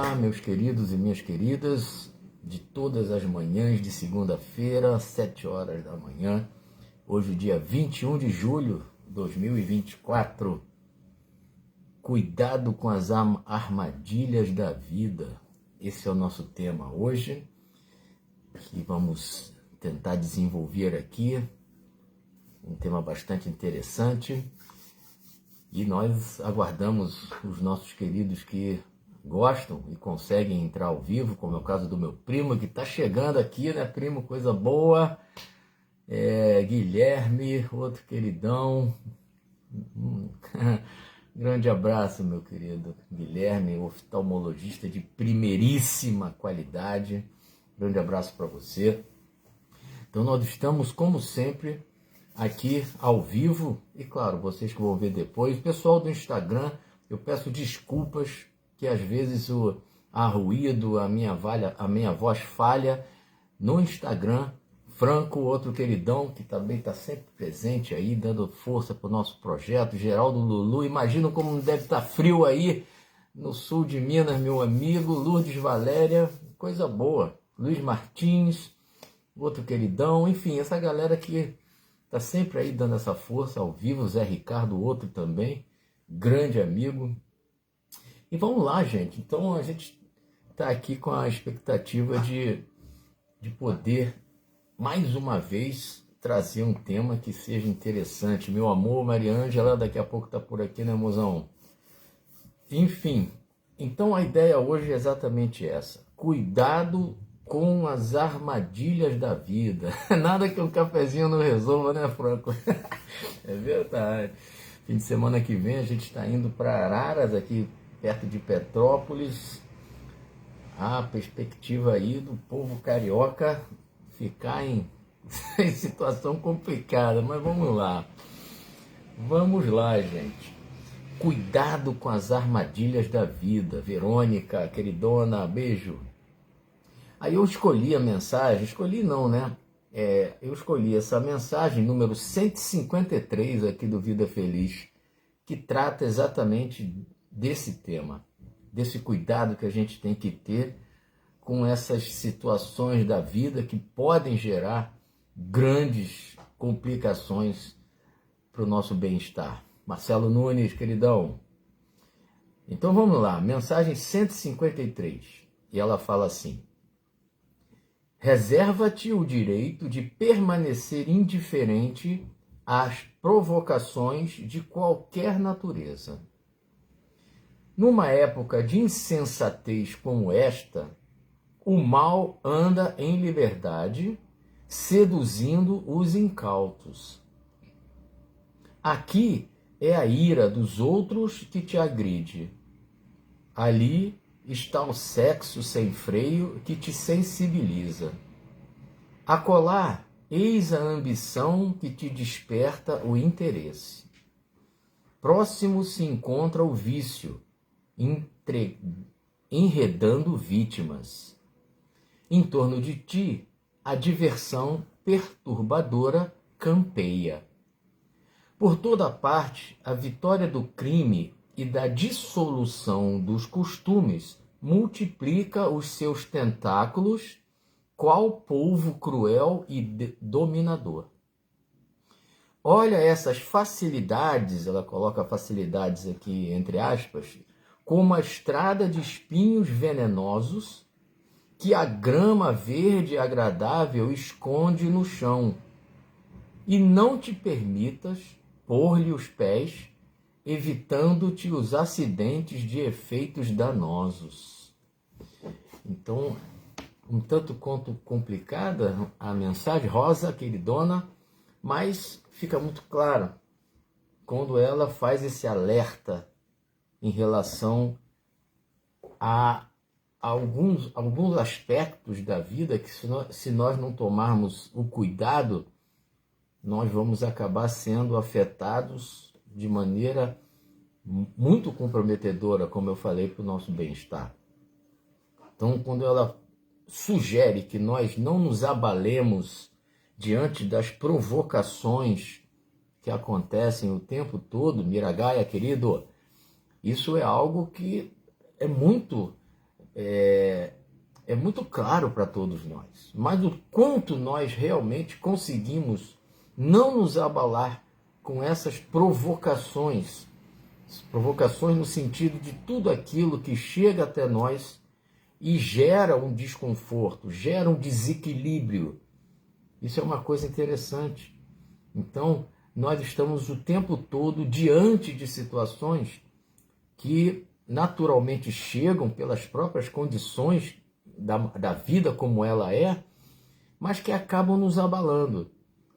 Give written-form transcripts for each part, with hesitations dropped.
Olá, meus queridos e minhas queridas, de todas as manhãs de segunda-feira, 7 horas da manhã, hoje dia 21 de julho de 2024. Cuidado com as armadilhas da vida. Esse é o nosso tema hoje, que vamos tentar desenvolver aqui, um tema bastante interessante. E nós aguardamos os nossos queridos que gostam e conseguem entrar ao vivo, como é o caso do meu primo, que está chegando aqui, né, primo? Coisa boa. Guilherme, outro queridão. Grande abraço, meu querido Guilherme, oftalmologista de primeiríssima qualidade. Grande abraço para você. Então nós estamos, como sempre, aqui ao vivo, e claro, vocês que vão ver depois. Pessoal do Instagram, eu peço desculpas que às vezes há ruído, a minha voz falha no Instagram. Franco, outro queridão, que também está sempre presente aí, dando força para o nosso projeto. Geraldo Lulu, imagino como deve estar frio aí no sul de Minas, meu amigo. Lourdes Valéria, coisa boa. Luiz Martins, outro queridão. Enfim, essa galera que está sempre aí dando essa força ao vivo. Zé Ricardo, outro também, grande amigo. E vamos lá, gente. Então a gente está aqui com a expectativa de poder, mais uma vez, trazer um tema que seja interessante. Meu amor, Maria Ângela, daqui a pouco está por aqui, né, mozão? Enfim, então a ideia hoje é exatamente essa. Cuidado com as armadilhas da vida. Nada que um cafezinho não resolva, né, Franco? É verdade. Fim de semana que vem a gente está indo para Araras, aqui perto de Petrópolis. A perspectiva aí do povo carioca ficar em situação complicada, mas vamos lá. Vamos lá, gente. Cuidado com as armadilhas da vida. Verônica, queridona, beijo. Aí eu escolhi a mensagem, escolhi não, né? Eu escolhi essa mensagem, número 153 aqui do Vida Feliz, que trata exatamente desse tema, desse cuidado que a gente tem que ter com essas situações da vida que podem gerar grandes complicações para o nosso bem-estar. Marcelo Nunes, queridão. Então vamos lá, mensagem 153, e ela fala assim: reserva-te o direito de permanecer indiferente às provocações de qualquer natureza. Numa época de insensatez como esta, o mal anda em liberdade, seduzindo os incautos. Aqui é a ira dos outros que te agride. Ali está o sexo sem freio que te sensibiliza. Acolá, eis a ambição que te desperta o interesse. Próximo se encontra o vício, enredando vítimas. Em torno de ti, a diversão perturbadora campeia. Por toda parte, a vitória do crime e da dissolução dos costumes multiplica os seus tentáculos, qual polvo cruel e dominador. Olha essas facilidades, ela coloca facilidades aqui entre aspas, como a estrada de espinhos venenosos que a grama verde e agradável esconde no chão, e não te permitas pôr-lhe os pés, evitando-te os acidentes de efeitos danosos. Então, um tanto quanto complicada a mensagem, Rosa, queridona, mas fica muito claro quando ela faz esse alerta em relação a alguns aspectos da vida que, se nós não tomarmos o cuidado, nós vamos acabar sendo afetados de maneira muito comprometedora, como eu falei, para o nosso bem-estar. Então, quando ela sugere que nós não nos abalemos diante das provocações que acontecem o tempo todo, Miragaia, querido, isso é algo que é muito é muito claro para todos nós. Mas o quanto nós realmente conseguimos não nos abalar com essas provocações no sentido de tudo aquilo que chega até nós e gera um desconforto, gera um desequilíbrio. Isso é uma coisa interessante. Então, nós estamos o tempo todo diante de situações que naturalmente chegam pelas próprias condições da vida como ela é, mas que acabam nos abalando,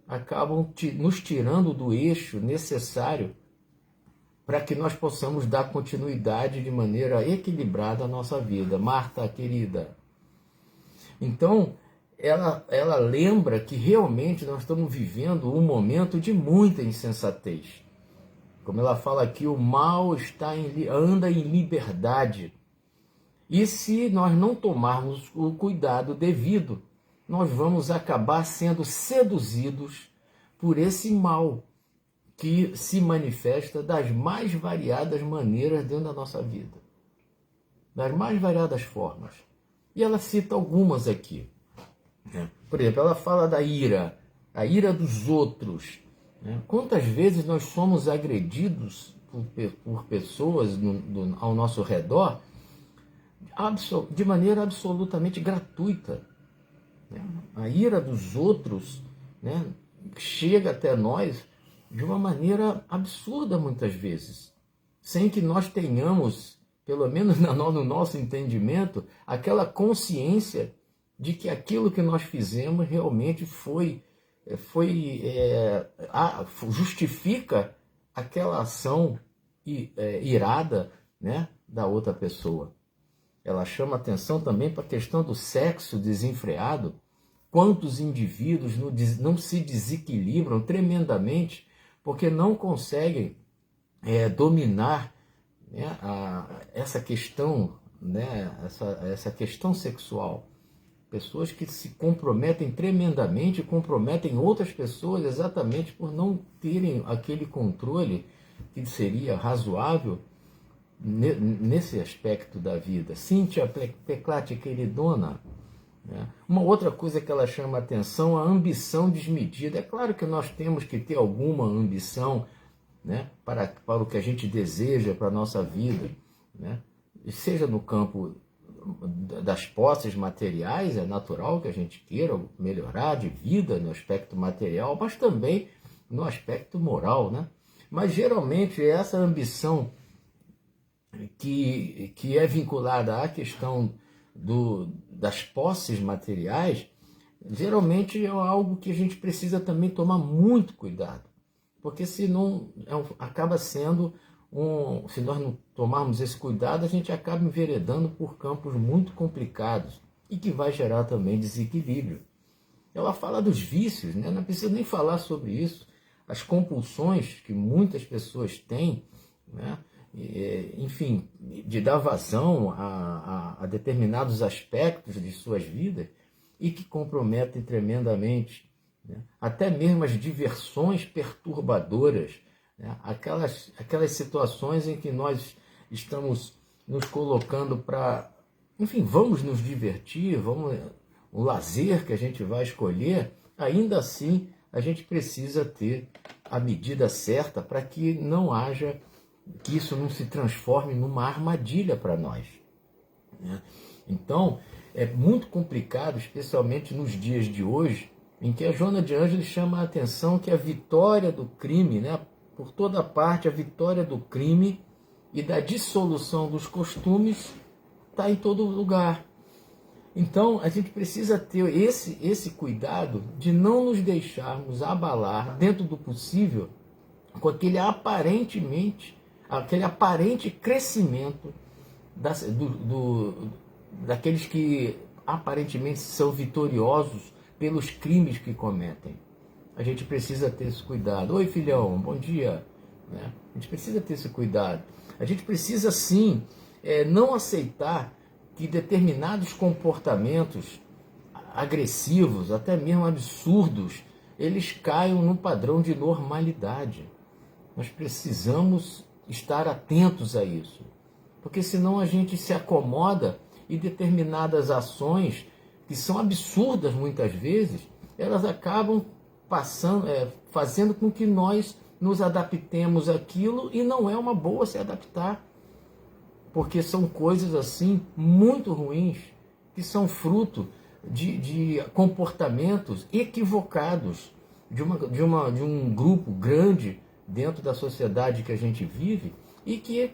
acabam nos tirando do eixo necessário para que nós possamos dar continuidade de maneira equilibrada à nossa vida. Marta, querida. Então, ela lembra que realmente nós estamos vivendo um momento de muita insensatez. Como ela fala aqui, o mal anda em liberdade. E se nós não tomarmos o cuidado devido, nós vamos acabar sendo seduzidos por esse mal que se manifesta das mais variadas maneiras dentro da nossa vida. Das mais variadas formas. E ela cita algumas aqui. Por exemplo, ela fala da ira, a ira dos outros. Quantas vezes nós somos agredidos por pessoas ao nosso redor de maneira absolutamente gratuita. A ira dos outros chega até nós de uma maneira absurda muitas vezes, sem que nós tenhamos, pelo menos no nosso entendimento, aquela consciência de que aquilo que nós fizemos realmente justifica aquela ação irada da outra pessoa. Ela chama atenção também para a questão do sexo desenfreado. Quantos indivíduos não se desequilibram tremendamente porque não conseguem dominar essa questão, essa questão sexual. Pessoas que se comprometem tremendamente, comprometem outras pessoas exatamente por não terem aquele controle que seria razoável nesse aspecto da vida. Cíntia Peclati, queridona. Uma outra coisa que ela chama a atenção, a ambição desmedida. É claro que nós temos que ter alguma ambição para o que a gente deseja para a nossa vida, seja no campo das posses materiais, é natural que a gente queira melhorar de vida no aspecto material, mas também no aspecto moral. Mas geralmente essa ambição que é vinculada à questão das posses materiais, geralmente é algo que a gente precisa também tomar muito cuidado, porque senão acaba sendo se nós não tomarmos esse cuidado, a gente acaba enveredando por campos muito complicados e que vai gerar também desequilíbrio. Ela fala dos vícios, não precisa nem falar sobre isso, as compulsões que muitas pessoas têm, enfim, de dar vazão a determinados aspectos de suas vidas e que comprometem tremendamente, até mesmo as diversões perturbadoras, aquelas situações em que nós estamos nos colocando para, enfim, vamos nos divertir, o lazer que a gente vai escolher, ainda assim a gente precisa ter a medida certa para que que isso não se transforme numa armadilha para nós. Então, é muito complicado, especialmente nos dias de hoje, em que a Joana de Ângeles chama a atenção que a vitória do crime, por toda parte, a vitória do crime e da dissolução dos costumes está em todo lugar. Então, a gente precisa ter esse cuidado de não nos deixarmos abalar, dentro do possível, com aquele aparente crescimento daqueles que aparentemente são vitoriosos pelos crimes que cometem. A gente precisa ter esse cuidado. Oi, filhão, bom dia. A gente precisa ter esse cuidado. A gente precisa, sim, não aceitar que determinados comportamentos agressivos, até mesmo absurdos, eles caiam num padrão de normalidade. Nós precisamos estar atentos a isso, porque senão a gente se acomoda e determinadas ações que são absurdas muitas vezes, elas acabam fazendo com que nós nos adaptemos àquilo, e não é uma boa se adaptar, porque são coisas assim muito ruins, que são fruto de comportamentos equivocados de um grupo grande dentro da sociedade que a gente vive, e que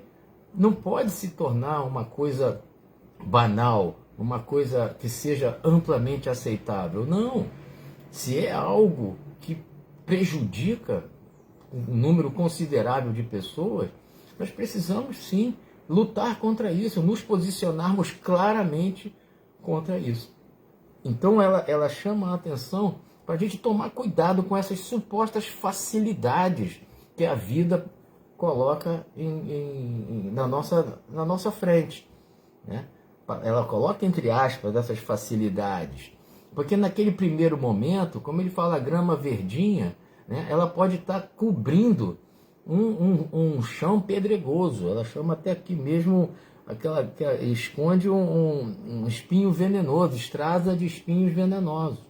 não pode se tornar uma coisa banal, uma coisa que seja amplamente aceitável. Não. Se é algo que prejudica um número considerável de pessoas, nós precisamos sim lutar contra isso, nos posicionarmos claramente contra isso. Então ela chama a atenção para a gente tomar cuidado com essas supostas facilidades que a vida coloca na nossa frente, né? Ela coloca entre aspas essas facilidades, porque naquele primeiro momento, como ele fala, a grama verdinha, né, ela pode estar cobrindo um chão pedregoso. Ela chama até aqui mesmo aquela que esconde um espinho venenoso, estrada de espinhos venenosos.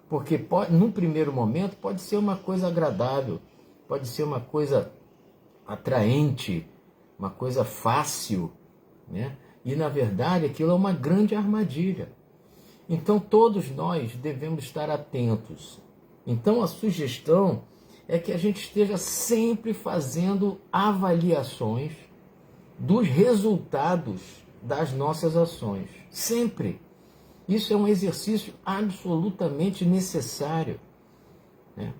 Porque num primeiro momento pode ser uma coisa agradável, pode ser uma coisa atraente, uma coisa fácil, né? E na verdade aquilo é uma grande armadilha. Então todos nós devemos estar atentos. Então a sugestão é que a gente esteja sempre fazendo avaliações dos resultados das nossas ações. Sempre. Isso é um exercício absolutamente necessário.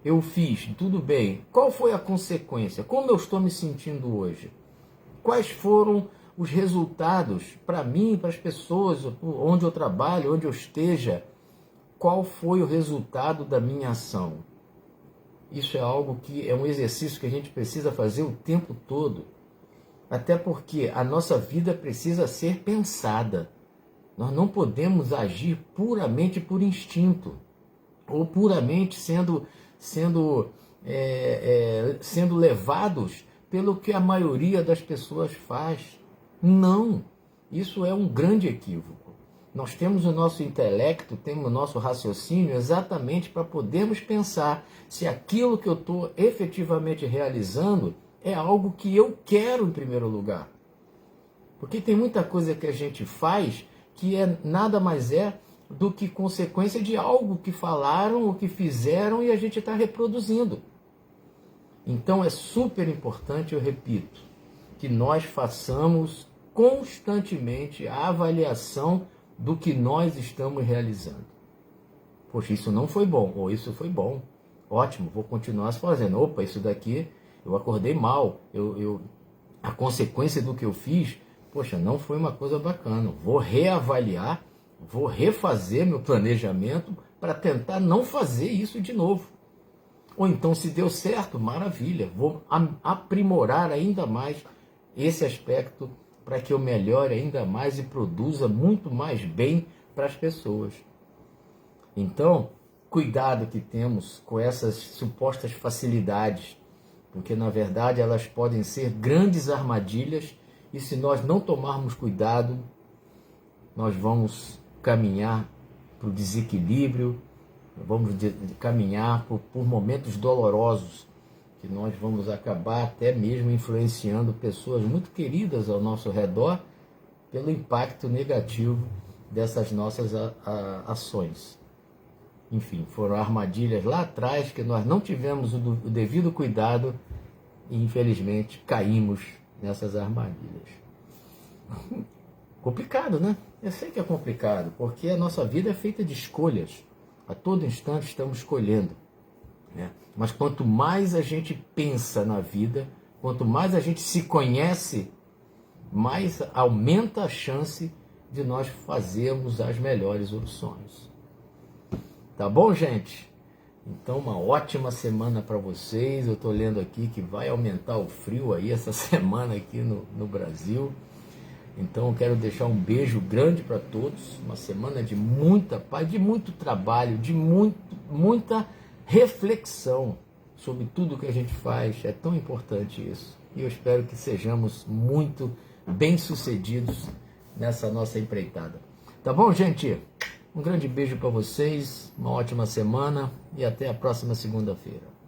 Eu fiz, tudo bem. Qual foi a consequência? Como eu estou me sentindo hoje? Quais foram os resultados para mim, para as pessoas, onde eu trabalho, onde eu esteja? Qual foi o resultado da minha ação? Isso é algo que é um exercício que a gente precisa fazer o tempo todo. Até porque a nossa vida precisa ser pensada. Nós não podemos agir puramente por instinto, ou puramente sendo levados pelo que a maioria das pessoas faz. Não, isso é um grande equívoco. Nós temos o nosso intelecto, temos o nosso raciocínio exatamente para podermos pensar se aquilo que eu estou efetivamente realizando é algo que eu quero em primeiro lugar. Porque tem muita coisa que a gente faz que nada mais é do que consequência de algo que falaram ou que fizeram e a gente está reproduzindo. Então é super importante, eu repito, que nós façamos constantemente a avaliação do que nós estamos realizando. Poxa, isso não foi bom, ou isso foi bom. Ótimo, vou continuar fazendo. Opa, isso daqui eu acordei mal. A consequência do que eu fiz, poxa, não foi uma coisa bacana. Vou reavaliar, vou refazer meu planejamento para tentar não fazer isso de novo. Ou então, se deu certo, maravilha, vou aprimorar ainda mais esse aspecto para que eu melhore ainda mais e produza muito mais bem para as pessoas. Então, cuidado que temos com essas supostas facilidades, porque na verdade elas podem ser grandes armadilhas, e se nós não tomarmos cuidado, nós vamos caminhar para o desequilíbrio, vamos caminhar por momentos dolorosos, que nós vamos acabar até mesmo influenciando pessoas muito queridas ao nosso redor pelo impacto negativo dessas nossas ações. Enfim, foram armadilhas lá atrás que nós não tivemos o devido cuidado e infelizmente caímos nessas armadilhas. Complicado, né? Eu sei que é complicado, porque a nossa vida é feita de escolhas. A todo instante estamos escolhendo, né? Mas quanto mais a gente pensa na vida, quanto mais a gente se conhece, mais aumenta a chance de nós fazermos as melhores opções. Tá bom, gente? Então, uma ótima semana para vocês. Eu estou lendo aqui que vai aumentar o frio aí essa semana aqui no Brasil. Então, eu quero deixar um beijo grande para todos. Uma semana de muita paz, de muito trabalho, de muita reflexão sobre tudo que a gente faz. É tão importante isso. E eu espero que sejamos muito bem-sucedidos nessa nossa empreitada. Tá bom, gente? Um grande beijo para vocês, uma ótima semana e até a próxima segunda-feira.